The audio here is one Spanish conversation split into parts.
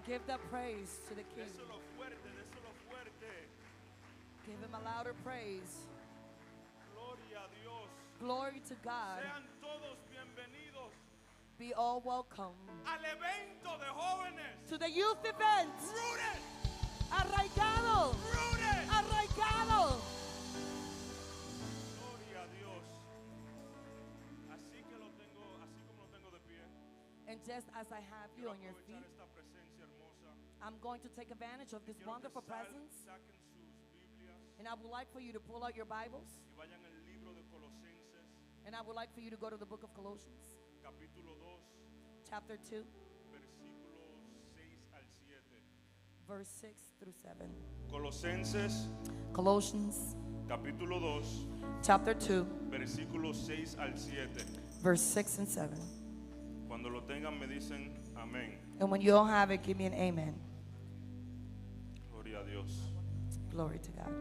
Give that praise to the King. Déselo fuerte, déselo fuerte. Give him a louder praise. Gloria a Dios. Glory to God. Sean todos bienvenidos Be all welcome al evento de jóvenes. to the youth event. Rooted, Arraigado. rooted. Arraigado. Gloria a Dios. Así que lo tengo, así como lo tengo de pie. And just as I have you Quiero on your feet, aprovechar esta presencia hermosa. I'm going to take advantage of this Quiero que wonderful presence. saquen sus Biblias And I would like for you to pull out your Bibles. y vayan al libro de Colosenses, And I would like for you to go to the book of Colossians, capítulo 2, chapter 2, versículos 6 al 7. verse 6 through 7. Colosenses, Colossians, capítulo 2, chapter 2, versículos 6 al 7. verse 6 and 7. Cuando lo tengan me dicen amén. And when you all have it, give me an amen. Gloria a Dios. Glory to God.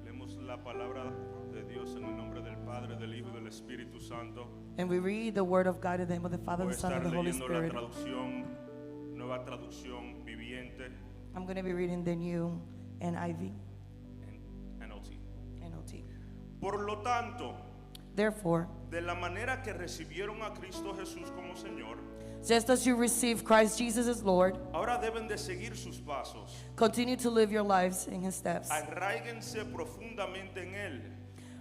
Leemos la palabra de Dios en el nombre del Padre, del Hijo y del Espíritu Santo. And we read the word of God in the name of the Father, Voy the a Son, estar and the Holy leyendo la Spirit. traducción, nueva traducción viviente, I'm going to be reading the new NIV, en NLT. NOT. Por lo tanto, Therefore, de la manera que recibieron a Cristo Jesús como Señor, just as you receive Christ Jesus as Lord, ahora deben de seguir sus pasos. continue to live your lives in his steps. Arraíguense profundamente en Él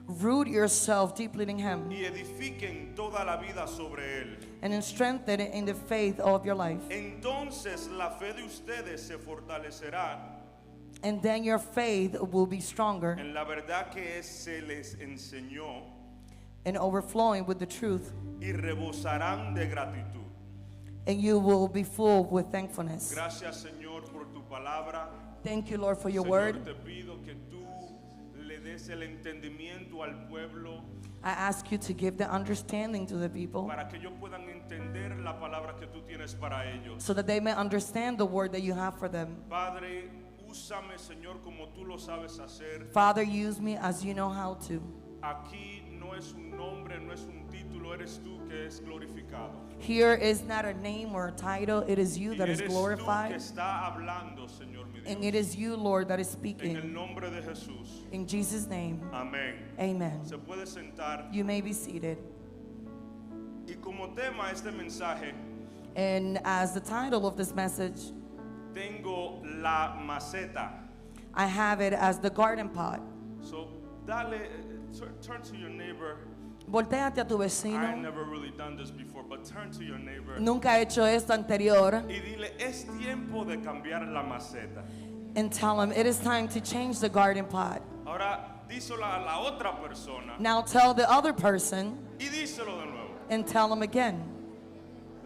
Root yourself deeply in him y edifiquen toda la vida sobre Él. and strengthen it in the faith of your life. Entonces la fe de ustedes se fortalecerá And then your faith will be stronger en la verdad que se les enseñó and overflowing with the truth, y rebosarán de gratitud. and you will be full with thankfulness. Gracias, Señor, por tu palabra. Thank you, Lord, for your Señor, word. te pido que tú le des el entendimiento al pueblo I ask you to give the understanding to the people para que ellos puedan entender la palabra que tú tienes para ellos. so that they may understand the word that you have for them. Padre, úsame, Señor, como tú lo sabes hacer. Father, use me as you know how to. Aquí no es un nombre, no es un título, eres tú que es glorificado. Here is not a name or a title, it is you Y that is eres tú que glorified, está hablando, Señor mi and Dios. it is you, Lord, that is En el speaking. nombre de Jesús. In Jesus' name, Amén. amen. Se puede sentar. You may be seated. Y como tema este mensaje, And as the title of this message, tengo la maceta. I have it as the garden pot. So, turn to your neighbor. Voltéate a tu I've vecino. never really done this before, but turn to your neighbor Nunca he hecho esto anterior. y dile, es tiempo de cambiar la maceta. And tell him it is time to change the garden pot. Ahora, díselo a la otra persona Now tell the other person y díselo de nuevo. and tell him again,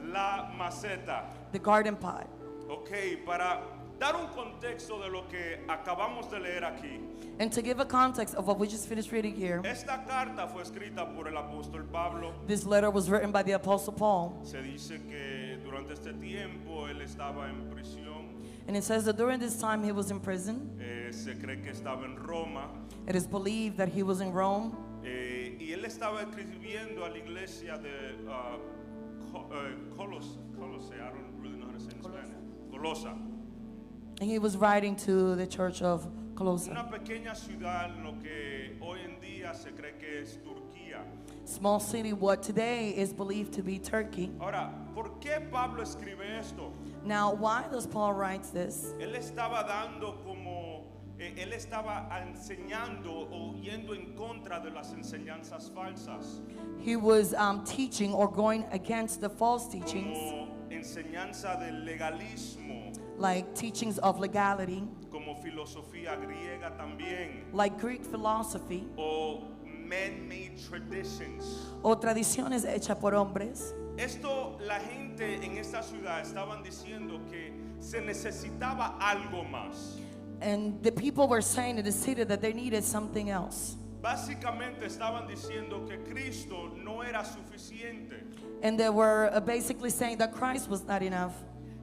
La maceta. the garden pot. Ok, para dar un contexto de lo que acabamos de leer aquí. And to give a context of what we just finished reading here, Esta carta fue escrita por el apóstol Pablo. this letter was written by the Apostle Paul. Se dice que durante este tiempo él estaba en prisión. And it says that during this time he was in prison. Se cree que estaba en Roma. It is believed that he was in Rome. Y él estaba escribiendo a la iglesia de Colossae. I don't really know how to say it in Spanish. Colosa. And he was writing to the church of Colossae, Una pequeña ciudad en lo que hoy en día se cree que es Turquía. small city, what today is believed to be Turkey. Ahora, ¿por qué Pablo escribe esto? Now, why does Paul write this? Él estaba dando como, él estaba enseñando o yendo en contra de las enseñanzas falsas. He was teaching or going against the false teachings, Como enseñanza del legalismo, like teachings of legality, como filosofía griega también, like Greek philosophy, o man-made traditions. o tradiciones hechas por hombres. Esto la gente en esta ciudad estaban diciendo que se necesitaba algo más. And the people were saying in the city that they needed something else. Básicamente estaban diciendo que Cristo no era suficiente. And they were basically saying that Christ was not enough.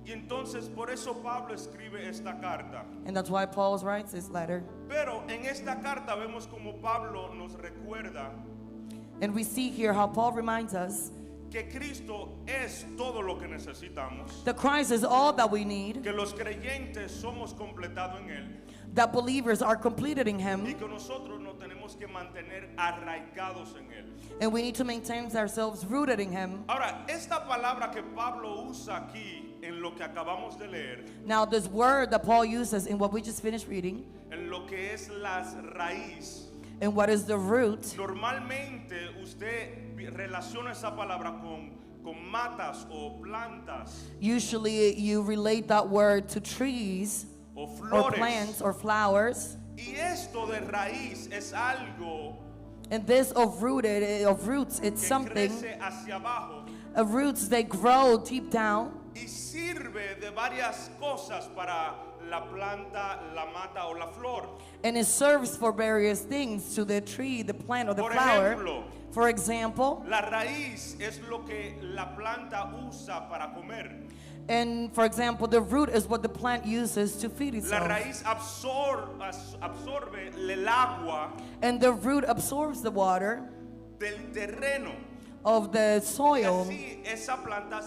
Y entonces por eso Pablo escribe esta carta. And that's why Paul writes this letter. Pero en esta carta vemos como Pablo nos recuerda And we see here how Paul reminds us que Cristo es todo lo que necesitamos, that Christ is all that we need, que los creyentes somos completados en Él that believers are completed in y Him, que nosotros nos tenemos que mantener arraigados en Él. and we need to maintain ourselves rooted in Him. Ahora, esta palabra que Pablo usa aquí en lo que acabamos de leer, Now, this word that Paul uses in what we just finished reading, en lo que es las raíz, and what is the root, normalmente usted relaciona esa palabra con matas o plantas usually you relate that word to trees o or flores. plants or flowers. Y esto de raíz es algo And this of roots, it's que something. crece hacia abajo Roots, they grow deep down, y sirve de varias cosas para la planta, la mata o la flor. and it serves for various things to the tree, the plant, or the Por flower. ejemplo, For example, la raíz es lo que la planta usa para comer. and for example, the root is what the plant uses to feed La itself. raíz absorbe el agua And the root absorbs the water del terreno. of the Y soil, así esa planta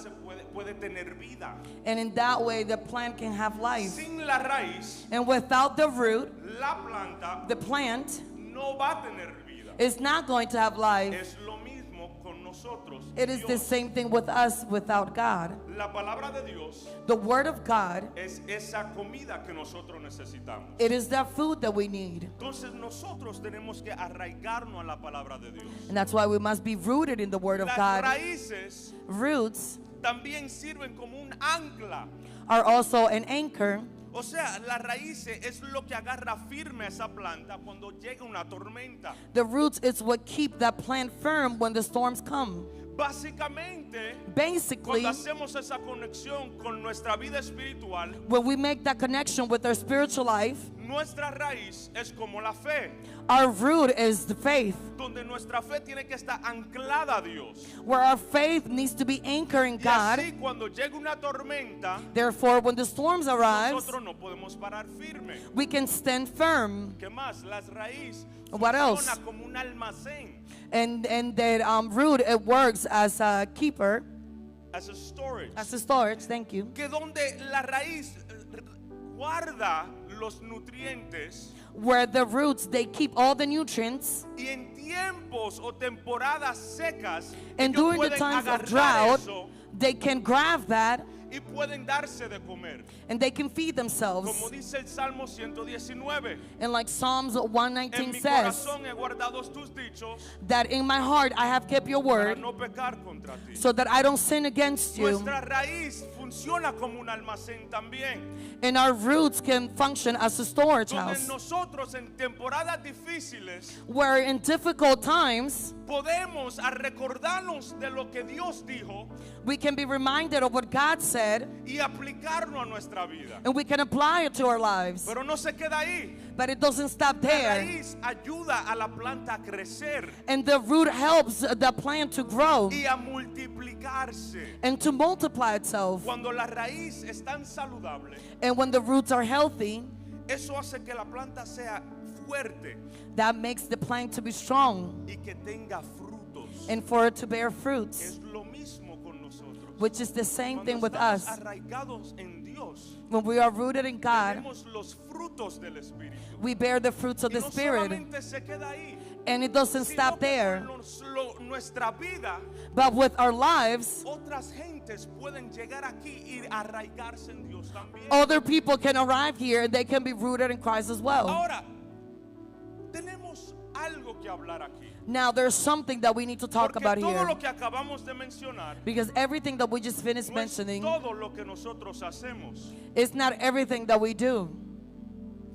puede tener vida. and in that way, the plant can have life. Sin la raíz, And without the root, la planta the plant no va a tener vida. is not going to have life. Es lo mismo con nosotros. It is the Dios. same thing with us without God. La palabra de Dios The Word of God, es esa comida que nosotros necesitamos. it is that food that we need. Entonces nosotros tenemos que arraigarnos a la palabra de Dios. And that's why we must be rooted in the Word of Las God. raíces Roots también sirven como un ancla. are also an anchor. O sea, las raíces es lo que agarra firme a esa planta cuando llega una tormenta. The roots is what keep that plant firm when the storms come. Básicamente, Basically, cuando hacemos esa conexión con nuestra vida espiritual, when we make that connection with our spiritual life, nuestra raíz es como la fe, our root is the faith, donde nuestra fe tiene que estar anclada a Dios. where our faith needs to be anchoring Y God. así cuando llega una tormenta, Therefore, when the storms arise, nosotros no podemos parar firme. we can stand firm. ¿Qué más? Las raíces What else? funciona como un almacén, And that root, it works as a keeper, as a storage. as a storage. Thank you. Que donde la raíz guarda los nutrientes Where the roots, they keep all the nutrients. y en tiempos o temporadas secas And ellos during the pueden times of agarrar drought, eso they can grab that y pueden darse de comer. and they can feed themselves. Como dice el Salmo 119, And like Psalms en 119 mi says, corazón he guardado tus dichos that in my heart I have kept your para word no pecar contra ti. so that I don't sin against you. Nuestra raíz funciona como un almacén también, And our roots can function as a storage donde house, nosotros en temporadas difíciles where in difficult times podemos a recordarnos de lo que Dios dijo we can be reminded of what God said y aplicarlo a nuestra vida. and we can apply it to our lives. Pero no se queda ahí. But it doesn't stop La there. raíz ayuda a la planta a crecer And the root helps the plant to grow y a multiplicarse. and to multiply itself. Cuando la raíz es tan saludable, And when the roots are healthy, eso hace que la planta sea fuerte that makes the plant to be strong y que tenga frutos. and for it to bear fruits, Es lo mismo con nosotros. which is the same Cuando thing with estamos us. arraigados en Dios, When we are rooted in God, tenemos los frutos del Espíritu. we bear the fruits of Y the no Spirit. solamente se queda ahí, And it doesn't sino stop que there. con nuestra vida, But with our lives, otras gentes pueden llegar aquí y arraigarse en Dios también. other people can arrive here and they can be rooted in Christ as well. Ahora, tenemos algo que hablar aquí. Now, there's something that we need to talk Porque about todo here. lo que acabamos de mencionar Because everything that we just finished no es mentioning todo lo que nosotros hacemos. is not everything that we do.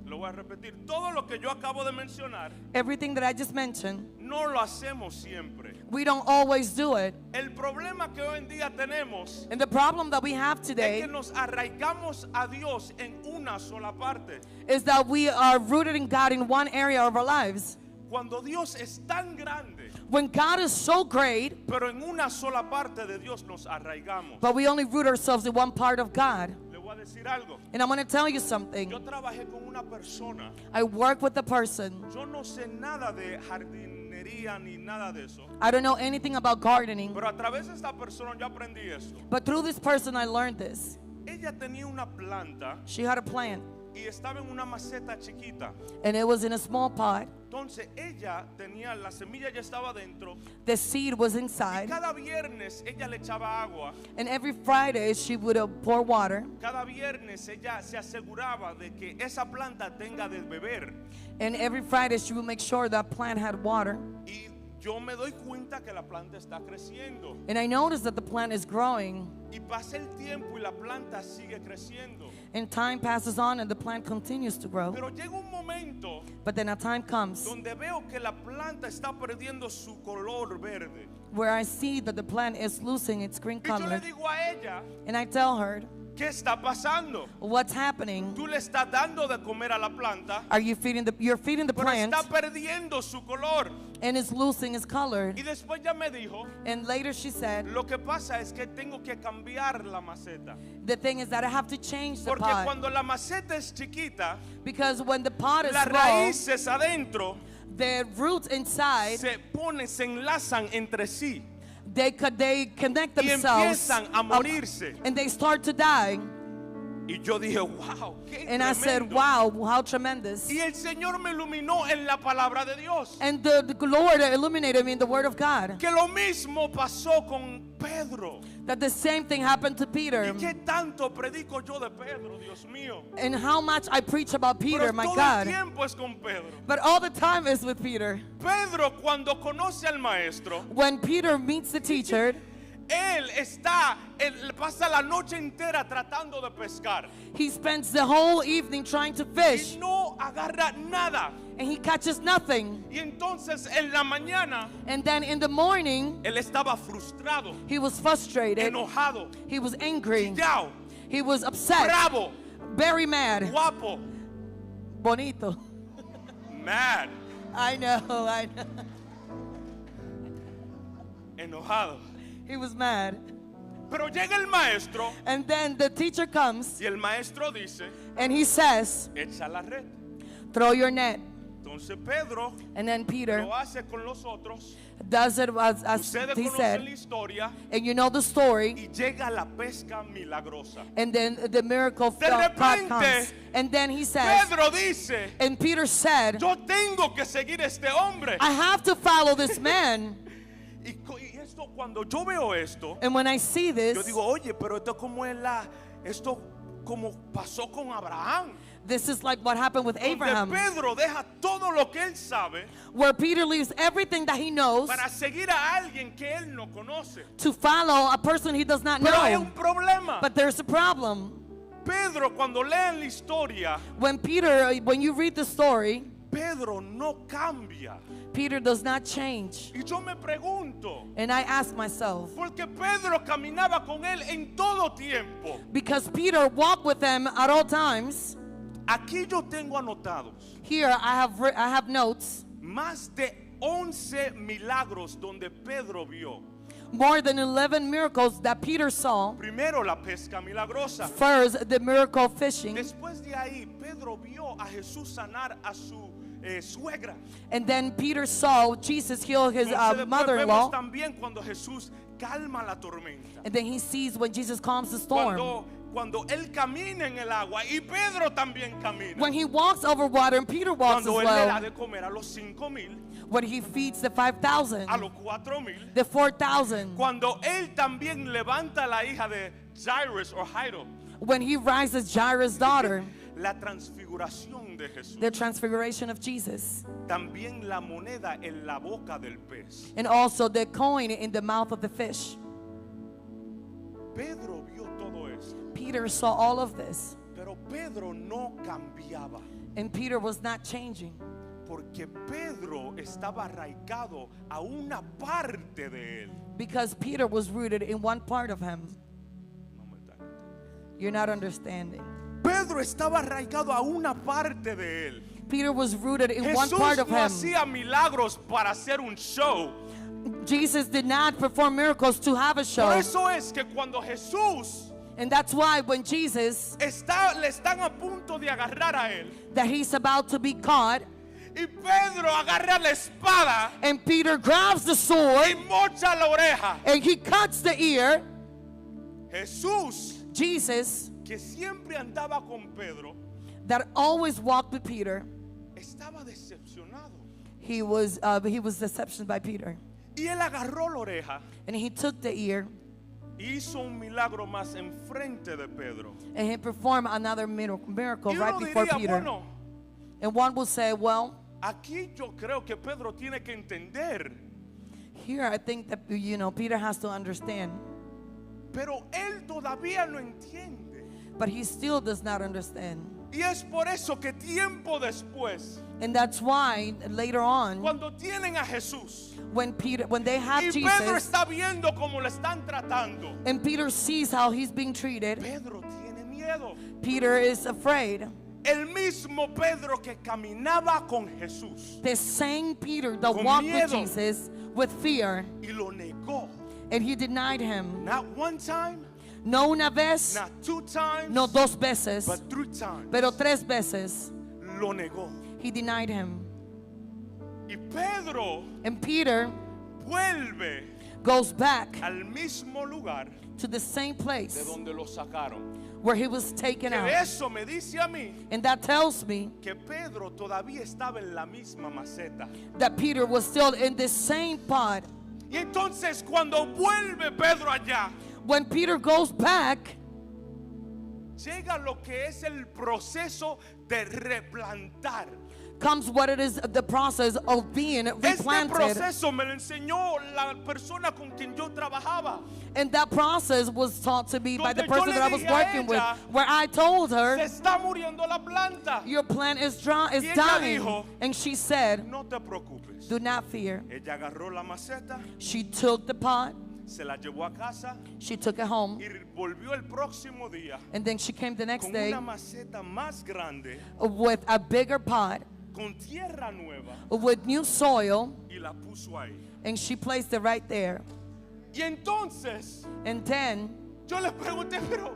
Lo voy a repetir. Todo lo que yo acabo de mencionar Everything that I just mentioned, no lo hacemos siempre. we don't always do it. El problema que hoy en día tenemos And the problem that we have es today que nos arraigamos a Dios en una sola parte. is that we are rooted in God in one area of our lives. Cuando Dios es tan grande, When God is so great, pero en una sola parte de Dios nos arraigamos. but we only root ourselves in one part of God. Le voy a decir algo. And I'm going to tell you something. Yo trabajé con una persona. I work with a person. Yo no sé nada de jardinería jardinería ni nada de eso. I don't know anything about gardening, Pero a través de esta persona yo aprendí esto. but through this person I learned this. Ella tenía una planta She had a plant, y estaba en una maceta chiquita. and it was in a small pot. Entonces ella tenía, la semilla ya estaba dentro. The seed was Y inside, cada viernes ella le echaba agua. and every Friday she would pour water, Cada viernes ella se aseguraba de que esa planta tenga de beber. and every Friday she would make sure that plant had water. Y yo me doy cuenta que la planta está creciendo. And I noticed that the plant is growing, Y pasa el tiempo y la planta sigue creciendo. and time passes on and the plant continues to grow. Pero llega un momento But then a time comes donde veo que la planta está perdiendo su color verde. where I see that the plant is losing its green Y yo le color, digo a ella, and I tell her, ¿qué está pasando? what's happening? Tú le estás dando de comer a la planta, Are you you're feeding the pero plant, está perdiendo su color. and it's losing its color. Y después ya me dijo, And later she said, lo que pasa es que tengo que cambiar la maceta. the thing is that I have to change the Porque pot, cuando la maceta es chiquita, because when the pot is las small, raíces adentro the roots inside, se enlazan entre sí they connect y themselves empiezan a morirse. and they start to die. Y yo dije, wow, qué And I said, tremendo. wow, how tremendous. Y el Señor me iluminó en la palabra de Dios. And the Lord illuminated me in the word of God, Que lo mismo pasó con Pedro. that the same thing happened to Peter. ¿Y qué tanto predico yo de Pedro, Dios mío? And how much I preach about Peter, Pero my todo el God. tiempo es con Pedro. But all the time is with Peter. Pedro, cuando conoce al maestro, When Peter meets the teacher, él pasa la noche entera tratando de pescar he spends the whole evening trying to y fish, no agarra nada. and he catches nothing. Y entonces en la mañana And then in the morning, él estaba frustrado, he was frustrated, enojado, he was angry, chillao, he was upset, bravo, very mad, guapo, bonito. mad, I know. enojado. He was mad. Pero llega el maestro And then the teacher comes y el maestro dice, and he says, echa la red. throw your net. Entonces Pedro And then Peter lo hace con los otros. does it as Ustedes he conocen la said. historia And you know the story. y llega la pesca milagrosa. And then the miracle De pot repente, comes. And then he says, Pedro dice, and Peter said, yo tengo que seguir este hombre. I have to follow this man. Y esto, cuando yo veo esto, And when I see yo this, digo, oye, pero esto como es esto como pasó con Abraham. this is like what happened with Donde Abraham, Pedro deja todo lo que él sabe where Peter leaves everything that he knows para seguir a alguien que él no conoce. to follow a person he does not Pero hay know. un problema. But there's a problem. Pedro, cuando leen la historia, When you read the story, Pedro no cambia. Peter does not change. Y yo me pregunto, And I ask myself, porque Pedro caminaba con él en todo tiempo. because Peter walked with them at all times, Aquí yo tengo anotados here I have notes, más de 11 milagros donde Pedro vio. more than 11 miracles that Peter saw. Primero la pesca milagrosa. First, the miracle of fishing. Después de ahí, Pedro vio a Jesús sanar a su suegra. And then Peter saw Jesus heal his Entonces, después mother-in-law. vemos también cuando Jesús calma la tormenta. And then he sees when Jesus calms the storm. Cuando él camina en el agua y Pedro también camina. When he walks over water, and Peter walks as Cuando él le da well. de comer a los 5,000, When he feeds the 5,000, a los 4,000. the 4,000. Cuando él también levanta a la hija de Jairus o Jairo. When he rises Jairus' daughter, La transfiguración de Jesús. the transfiguration of Jesus. También la moneda en la boca del pez. And also the coin in the mouth of the fish. Pedro vio todo esto. Peter saw all of this. Pero Pedro no cambiaba. And Peter was not changing. Porque Pedro estaba arraigado a una parte de él. Because Peter was rooted in one part of him. No me está entendiendo. You're not understanding. Pedro estaba arraigado a una parte de él. Peter was rooted in one Jesús part of no him. hacía milagros para hacer un show. Jesus did not perform miracles to have a Por show. eso es que cuando Jesús And that's why when Jesus, le están a punto de agarrar a él, that he's about to be caught, Y Pedro agarra la espada And Peter grabs the y sword mocha la oreja. and he cuts the ear. Jesús, Jesus, que siempre andaba con Pedro, that always walked with Peter, estaba decepcionado. he was deception by Peter. Y él agarró la oreja And he took the ear y hizo un milagro más enfrente de Pedro. and he performed another miracle Y right uno before diría, Peter. bueno, And one will say, well, aquí yo creo que Pedro tiene que entender. here I think that, Peter has to understand. Pero él todavía no entiende. But he still does not understand. Y es por eso que tiempo después, And that's why later on, cuando tienen a Jesús when they have y Pedro Jesus, está viendo cómo le están tratando, and Peter sees how he's being treated, Pedro tiene miedo. Peter is afraid. El mismo Pedro que caminaba con Jesús The same Peter that Con walked with miedo. Jesus with fear, y lo negó. and he denied him. Not one time, No una vez, not two times, no dos veces, but three times. pero tres veces Lo negó. he denied him. Y Pedro And Peter vuelve goes back al mismo lugar to the same de place donde lo sacaron. where he was taken Que out. eso me dice a mí And that tells me que Pedro todavía estaba en la misma maceta. that Peter was still in the same pot. Y entonces cuando vuelve Pedro allá, When Peter goes back, llega lo que es el proceso de replantar. comes what it is, the process of being Este replanted. proceso me lo enseñó la persona con quien yo trabajaba. And that process was taught to me by the Donde yo person le that I was dije a working with, ella, where I told Se her, está muriendo la planta. your plant is Y ella dying. dijo, And she said, No te preocupes. do not fear. Ella agarró la maceta, She took the pot, se la llevó a casa she took it home, y volvió el próximo día and then she came the next con day una maceta más grande, with a bigger pot, con tierra nueva with new soil, y la puso ahí. and she placed it right there. Y entonces And then, yo le pregunté, pero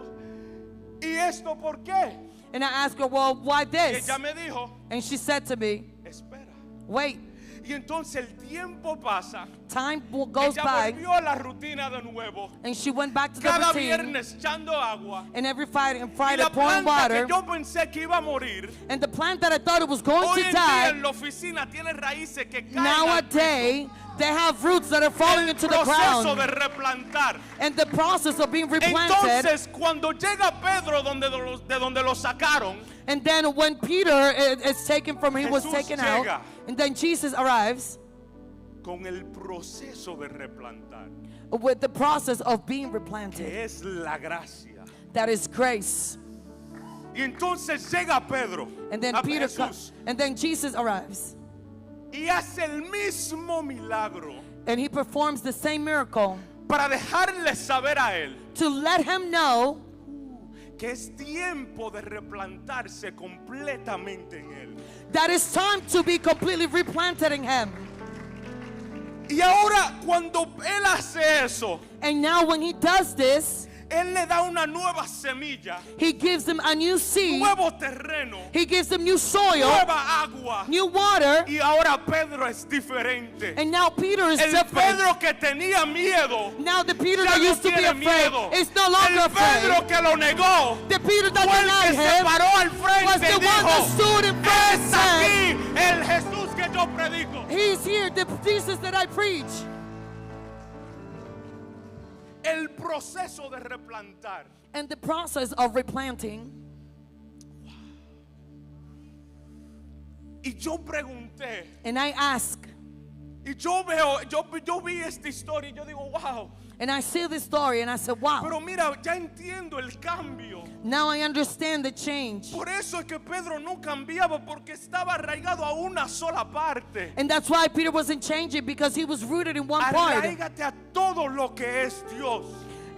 ¿y esto por qué? and I asked her, well, why Y this? ella me dijo, And she said to me, espera. wait, Y entonces el tiempo pasa. time goes Ella by, volvió a la rutina de nuevo. and she went back to the Cada routine, viernes echando agua. and every Friday Y la pouring planta water, que yo pensé que iba a morir, and the plant that I thought it was going hoy to en día en die, la oficina tiene raíces que caen al nowadays, they have roots that are falling el into the proceso ground. de replantar. And the process of being replanted, Entonces, cuando llega Pedro de donde lo sacaron, and then when Peter is taken from, he was Jesús taken llega. out, and then Jesus arrives con el proceso de replantar, with the process of being replanted. que es la gracia. That is grace. Y entonces llega Pedro And then a Peter Jesús comes, and then Jesus arrives, y hace el mismo milagro and he performs the same miracle para dejarle saber a él to let him know que es tiempo de replantarse completamente en él. that it's time to be completely replanted in him. Y ahora cuando él hace eso, And now when he does this, él le da una nueva semilla, he gives them a new seed, nuevo terreno, he gives them new soil, nueva agua. new water, Y ahora Pedro es diferente. and now Peter is El different. Pedro que tenía miedo Now the Peter ya that no used to be tiene afraid miedo. is no longer El Pedro afraid. que lo negó The Peter that fue el denied que se him paró al was frente the y one that dijo, stood in front and es said, aquí el Jesús que yo predico. he's here, the Jesus that I preach. El proceso de replantar. And the process of replanting. Y yo pregunté, And I ask, y yo vi esta historia y yo digo, wow. and I see this story, and I said, wow, Pero mira, ya entiendo el cambio. now I understand the change. Por eso es que Pedro no cambiaba porque estaba arraigado a una sola parte. And that's why Peter wasn't changing, because he was rooted in one part. Arraígate a todo lo que es Dios.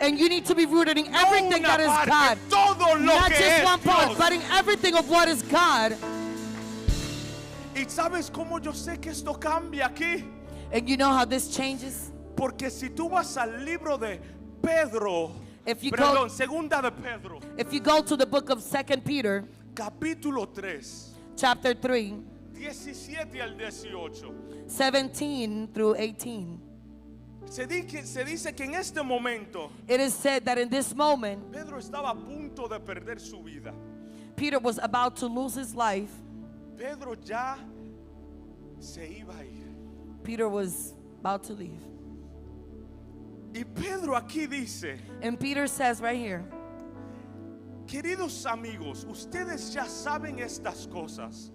And you need to be rooted in everything No that una is parte, God. todo lo Not que just es one part, Dios. but in everything of what is God. ¿Y sabes cómo yo sé que esto cambia aquí? And you know how this changes? Porque si tú vas al libro de Pedro, If you perdón, go, segunda de Pedro, if you go to the book of 2 Peter, capítulo 3, chapter 3, 17 al 18. 17 through 18. Se dice que en este momento It is said that in this moment, Pedro estaba a punto de perder su vida. Peter was about to lose his life. Pedro ya se iba a ir. Peter was about to leave. Y Pedro aquí dice, And Peter says right here, queridos amigos, ustedes ya saben estas cosas,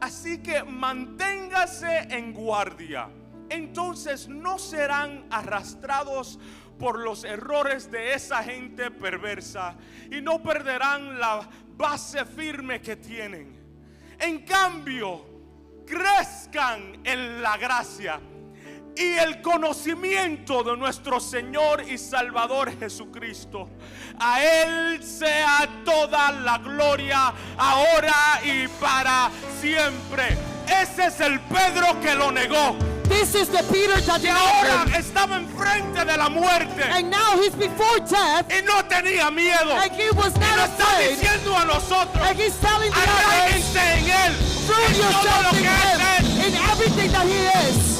así que manténgase en guardia. Entonces no serán arrastrados por los errores de esa gente perversa y no perderán la base firme que tienen. En cambio, crezcan en la gracia y el conocimiento de nuestro Señor y Salvador Jesucristo. A Él sea toda la gloria, ahora y para siempre. Ese es el Pedro que lo negó, this is the Peter that que ahora denied him. estaba enfrente de la muerte And now he's before death, y no tenía miedo. and he was Y lo not está afraid. diciendo a nosotros: And he's telling the others, arráiganse en Él, prove en todo yourself lo in que es Él. him, in everything that he is.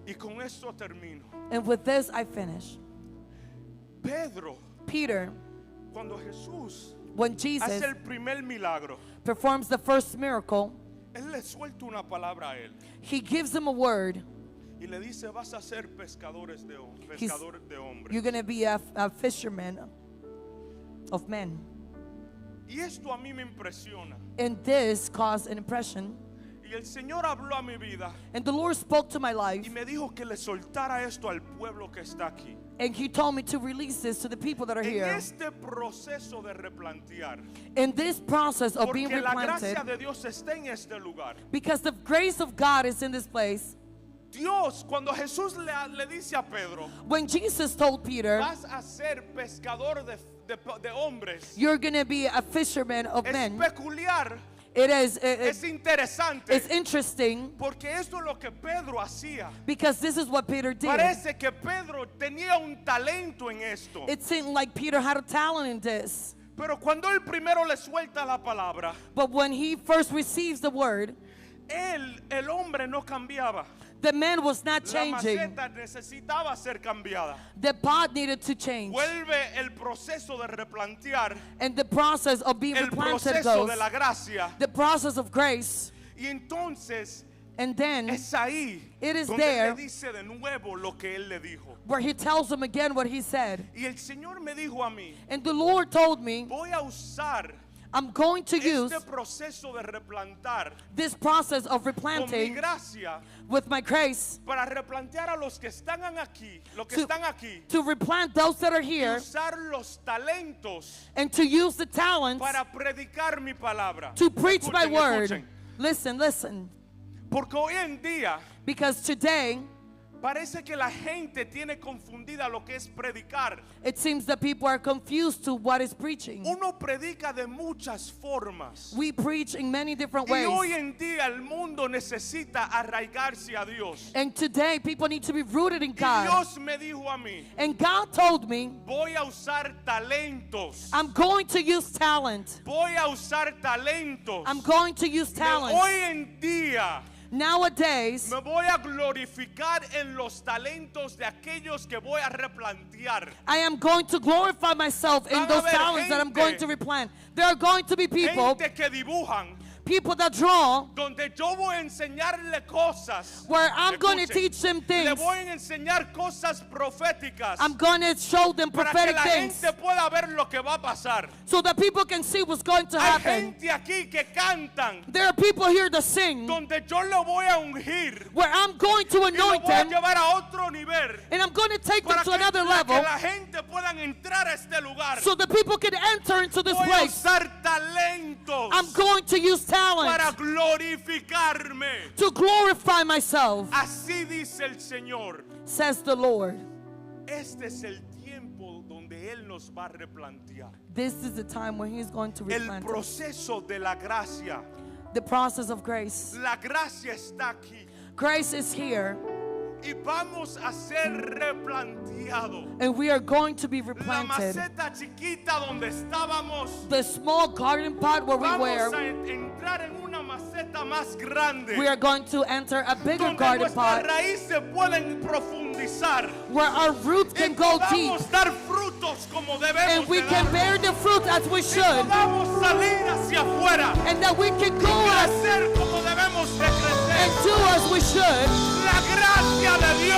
Y con esto termino. And with this, I finish. Pedro, Peter, cuando Jesús when Jesus hace el primer milagro, performs the first miracle, Él le suelta una palabra a él he gives him a word. y le dice: vas a ser pescadores de He's- pescador de hombres. You're going to be a fisherman of men. Y esto a mí me impresiona. And this caused an impression. Y el Señor habló a mi vida And the Lord spoke to my life, y me dijo que le soltara esto al pueblo que está aquí. and he told me to release this to the people that are En here. este proceso de replantear, In this process of being porque la replanted, gracia de Dios está en este lugar. because the grace of God is in this place. Dios, cuando Jesús le dice a Pedro: When Jesus told Peter, vas a ser pescador de hombres, you're going to be a fisherman of es men, peculiar, it's es interesante, interesting, porque esto es lo que Pedro hacía. because this is what Peter did. Parece que Pedro tenía un talento en esto, It seemed like Peter had a talent in this. pero cuando él primero le suelta la palabra, But when he first receives the word, el hombre no cambiaba. the man was not La changing. maceta necesitaba ser cambiada. The pot needed to change. Vuelve el proceso de replantear, And the process of being el replanted proceso goes, de la gracia. the process of grace. Y entonces And then es ahí It is donde there le dice de nuevo lo que él le dijo. where he tells him again what he said. Y el Señor me dijo a mí: And the Lord told me, voy a usar I'm going to use este proceso de replantar this process of con mi replanting gracia with my grace para replantear a los que están aquí, los que to, están aquí, to replant those that are y here usar los talentos and to use the talents para predicar mi palabra. to preach my Escuchen, word. escuchen. Listen. Porque hoy en día Because today, parece que la gente tiene confundida lo que es predicar. it seems that people are confused to what is preaching. Uno predica de muchas formas. We preach in many different Y hoy ways. en día el mundo necesita arraigarse a Dios. And today, people need to be rooted in Y God. Dios me dijo a mí: And God told me, voy a usar talentos. I'm going to use talent. Voy a usar talentos. I'm going to use De talent. hoy en día Nowadays, me voy a glorificar en los talentos de aquellos que voy a replantear. I am going to glorify myself in Van a those haber talents that I'm gente- going to replant. There are going to be people Gente que dibujan, people that draw, donde yo voy a enseñarle cosas. where I'm going to Escuchen, teach them Le things. voy a enseñar cosas proféticas I'm going to show them para que prophetic la things gente pueda ver lo que va a pasar. so that people can see what's going to Hay happen. gente aquí que cantan, There are people here that sing, donde yo lo voy a ungir where I'm going to y lo anoint voy a them, llevar a otro nivel and I'm going to take them para to que another level la gente puedan entrar a este lugar. so that people can enter into this Voy a place. usar talentos I'm going to use talent para glorificarme. to glorify myself, Así dice el Señor. says the Lord. Este es el tiempo donde Él nos va a replantear. This is the time when He's going to El replant us. proceso de la gracia. The process of grace. La gracia está aquí. Grace is here. y vamos a ser replanteados. And we are going to be La replanted. maceta chiquita donde estábamos, The small garden pot where we vamos were, a entrar en una maceta más grande, we are going to enter a bigger donde garden nuestras pot raíces pueden profundizar where our roots y can go deep podamos dar frutos como debemos and we de can dar. bear the fruit as we Y should, podamos salir hacia afuera and that we can go y crecer como debemos de and crecer. do as we should. La gracia de Dios